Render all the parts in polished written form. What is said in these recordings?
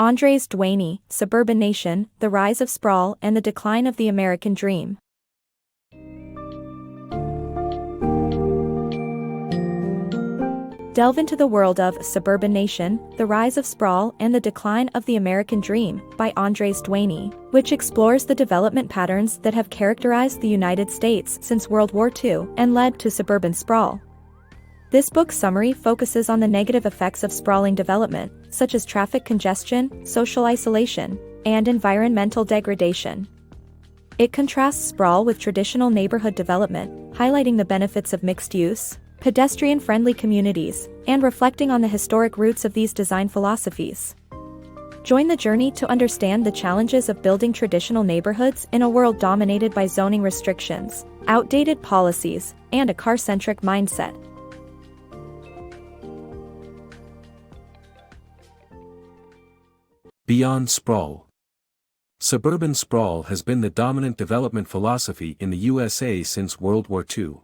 Andrés Duany, Suburban Nation, The Rise of Sprawl and the Decline of the American Dream. Delve into the world of Suburban Nation, The Rise of Sprawl and the Decline of the American Dream by Andrés Duany, which explores the development patterns that have characterized the United States since World War II and led to suburban sprawl. This book summary focuses on the negative effects of sprawling development, such as traffic congestion, social isolation, and environmental degradation. It contrasts sprawl with traditional neighborhood development, highlighting the benefits of mixed use, pedestrian-friendly communities, and reflecting on the historic roots of these design philosophies. Join the journey to understand the challenges of building traditional neighborhoods in a world dominated by zoning restrictions, outdated policies, and a car-centric mindset. Beyond sprawl. Suburban sprawl has been the dominant development philosophy in the USA since World War II.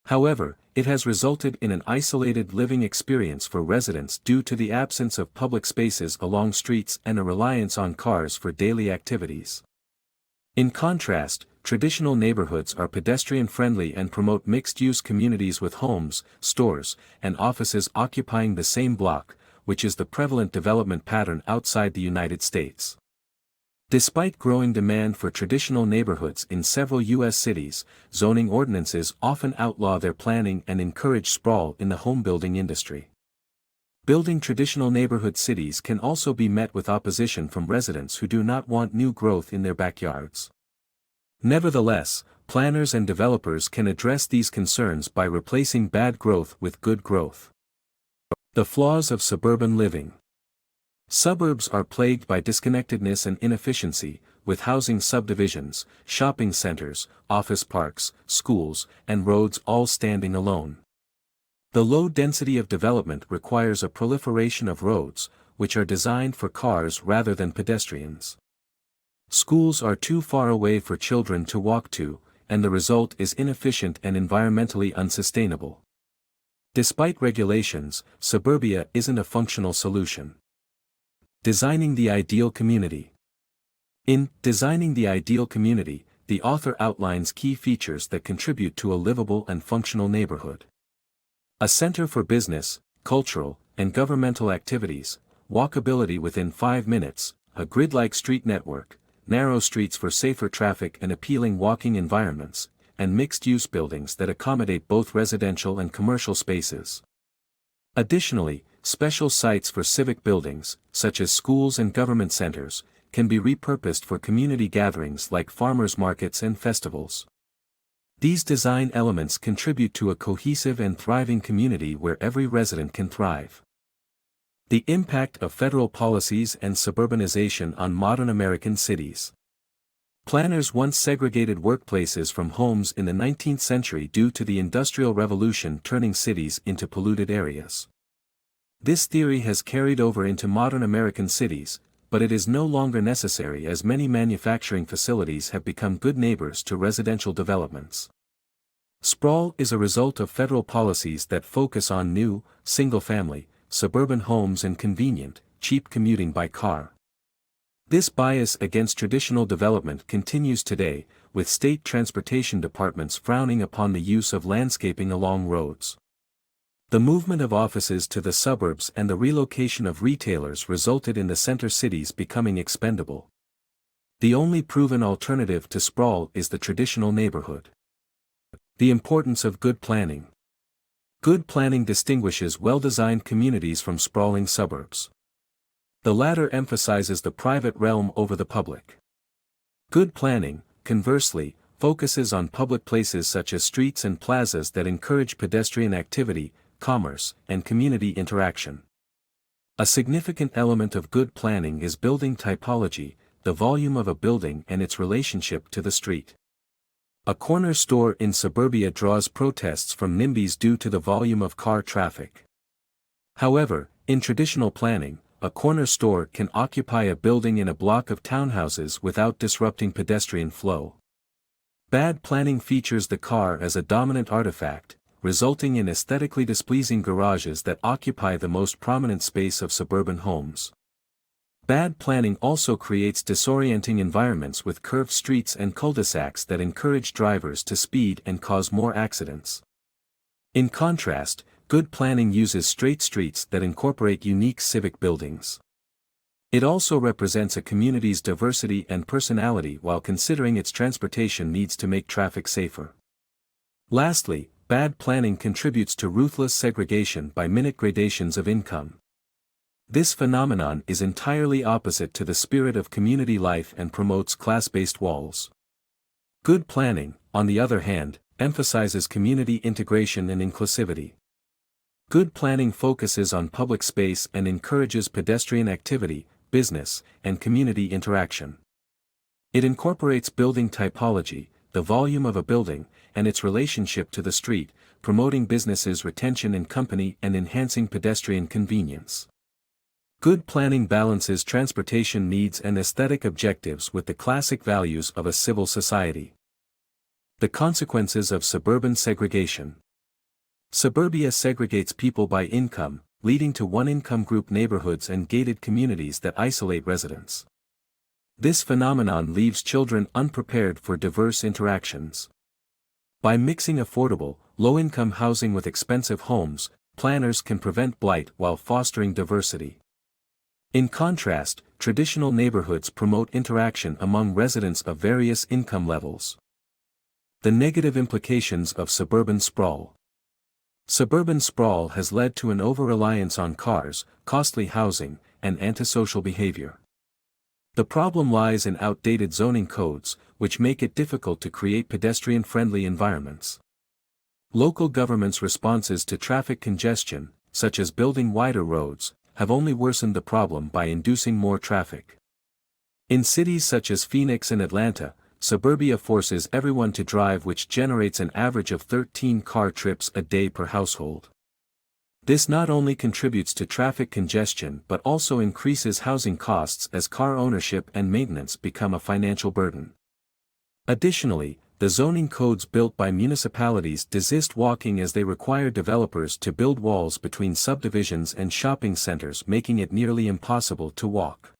However, it has resulted in an isolated living experience for residents due to the absence of public spaces along streets and a reliance on cars for daily activities. In contrast, traditional neighborhoods are pedestrian-friendly and promote mixed-use communities with homes, stores, and offices occupying the same block, which is the prevalent development pattern outside the United States. Despite growing demand for traditional neighborhoods in several U.S. cities, zoning ordinances often outlaw their planning and encourage sprawl in the home-building industry. Building traditional neighborhood cities can also be met with opposition from residents who do not want new growth in their backyards. Nevertheless, planners and developers can address these concerns by replacing bad growth with good growth. The flaws of suburban living. Suburbs are plagued by disconnectedness and inefficiency, with housing subdivisions, shopping centers, office parks, schools, and roads all standing alone. The low density of development requires a proliferation of roads, which are designed for cars rather than pedestrians. Schools are too far away for children to walk to, and the result is inefficient and environmentally unsustainable. Despite regulations, suburbia isn't a functional solution. Designing the ideal community. In Designing the Ideal Community, the author outlines key features that contribute to a livable and functional neighborhood. A center for business, cultural, and governmental activities, walkability within 5 minutes, a grid-like street network, narrow streets for safer traffic and appealing walking environments, and mixed-use buildings that accommodate both residential and commercial spaces. Additionally, special sites for civic buildings, such as schools and government centers, can be repurposed for community gatherings like farmers' markets and festivals. These design elements contribute to a cohesive and thriving community where every resident can thrive. The impact of federal policies and suburbanization on modern American cities. Planners once segregated workplaces from homes in the 19th century due to the Industrial Revolution turning cities into polluted areas. This theory has carried over into modern American cities, but it is no longer necessary as many manufacturing facilities have become good neighbors to residential developments. Sprawl is a result of federal policies that focus on new, single-family, suburban homes and convenient, cheap commuting by car. This bias against traditional development continues today, with state transportation departments frowning upon the use of landscaping along roads. The movement of offices to the suburbs and the relocation of retailers resulted in the center cities becoming expendable. The only proven alternative to sprawl is the traditional neighborhood. The importance of good planning. Good planning distinguishes well-designed communities from sprawling suburbs. The latter emphasizes the private realm over the public. Good planning, conversely, focuses on public places such as streets and plazas that encourage pedestrian activity, commerce, and community interaction. A significant element of good planning is building typology, the volume of a building and its relationship to the street. A corner store in suburbia draws protests from NIMBYs due to the volume of car traffic. However, in traditional planning, a corner store can occupy a building in a block of townhouses without disrupting pedestrian flow. Bad planning features the car as a dominant artifact, resulting in aesthetically displeasing garages that occupy the most prominent space of suburban homes. Bad planning also creates disorienting environments with curved streets and cul-de-sacs that encourage drivers to speed and cause more accidents. In contrast, good planning uses straight streets that incorporate unique civic buildings. It also represents a community's diversity and personality while considering its transportation needs to make traffic safer. Lastly, bad planning contributes to ruthless segregation by minute gradations of income. This phenomenon is entirely opposite to the spirit of community life and promotes class-based walls. Good planning, on the other hand, emphasizes community integration and inclusivity. Good planning focuses on public space and encourages pedestrian activity, business, and community interaction. It incorporates building typology, the volume of a building, and its relationship to the street, promoting businesses' retention in company and enhancing pedestrian convenience. Good planning balances transportation needs and aesthetic objectives with the classic values of a civil society. The consequences of suburban segregation. Suburbia segregates people by income, leading to one-income group neighborhoods and gated communities that isolate residents. This phenomenon leaves children unprepared for diverse interactions. By mixing affordable, low-income housing with expensive homes, planners can prevent blight while fostering diversity. In contrast, traditional neighborhoods promote interaction among residents of various income levels. The negative implications of suburban sprawl. Suburban sprawl has led to an over-reliance on cars, costly housing, and antisocial behavior. The problem lies in outdated zoning codes, which make it difficult to create pedestrian-friendly environments. Local governments' responses to traffic congestion, such as building wider roads, have only worsened the problem by inducing more traffic. In cities such as Phoenix and Atlanta, suburbia forces everyone to drive, which generates an average of 13 car trips a day per household. This not only contributes to traffic congestion but also increases housing costs as car ownership and maintenance become a financial burden. Additionally, the zoning codes built by municipalities resist walking as they require developers to build walls between subdivisions and shopping centers, making it nearly impossible to walk.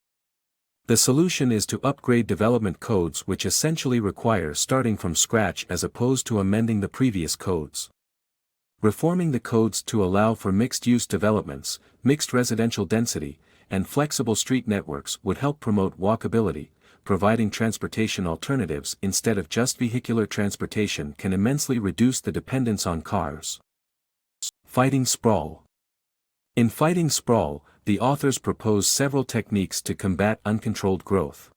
The solution is to upgrade development codes, which essentially require starting from scratch as opposed to amending the previous codes. Reforming the codes to allow for mixed-use developments, mixed residential density, and flexible street networks would help promote walkability. Providing transportation alternatives instead of just vehicular transportation can immensely reduce the dependence on cars. Fighting sprawl. In Fighting Sprawl, the authors propose several techniques to combat uncontrolled growth.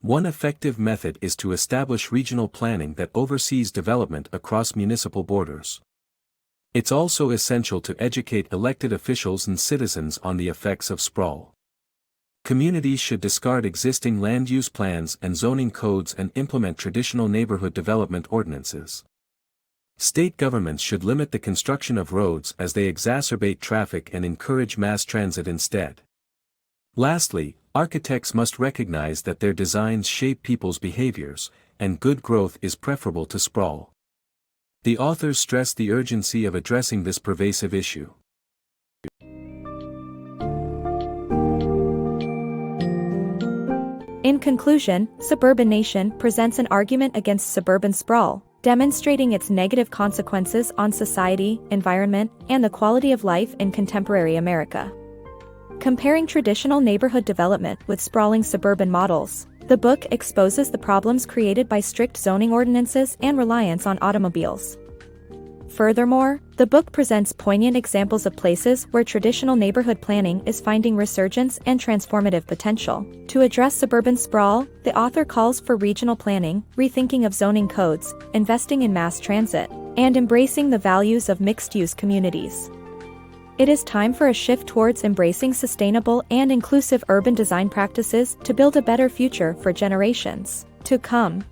One effective method is to establish regional planning that oversees development across municipal borders. It's also essential to educate elected officials and citizens on the effects of sprawl. Communities should discard existing land use plans and zoning codes and implement traditional neighborhood development ordinances. State governments should limit the construction of roads as they exacerbate traffic and encourage mass transit instead. Lastly, architects must recognize that their designs shape people's behaviors, and good growth is preferable to sprawl. The authors stress the urgency of addressing this pervasive issue. In conclusion, Suburban Nation presents an argument against suburban sprawl, demonstrating its negative consequences on society, environment, and the quality of life in contemporary America. Comparing traditional neighborhood development with sprawling suburban models, the book exposes the problems created by strict zoning ordinances and reliance on automobiles. Furthermore, the book presents poignant examples of places where traditional neighborhood planning is finding resurgence and transformative potential. To address suburban sprawl, the author calls for regional planning, rethinking of zoning codes, investing in mass transit, and embracing the values of mixed-use communities. It is time for a shift towards embracing sustainable and inclusive urban design practices to build a better future for generations to come.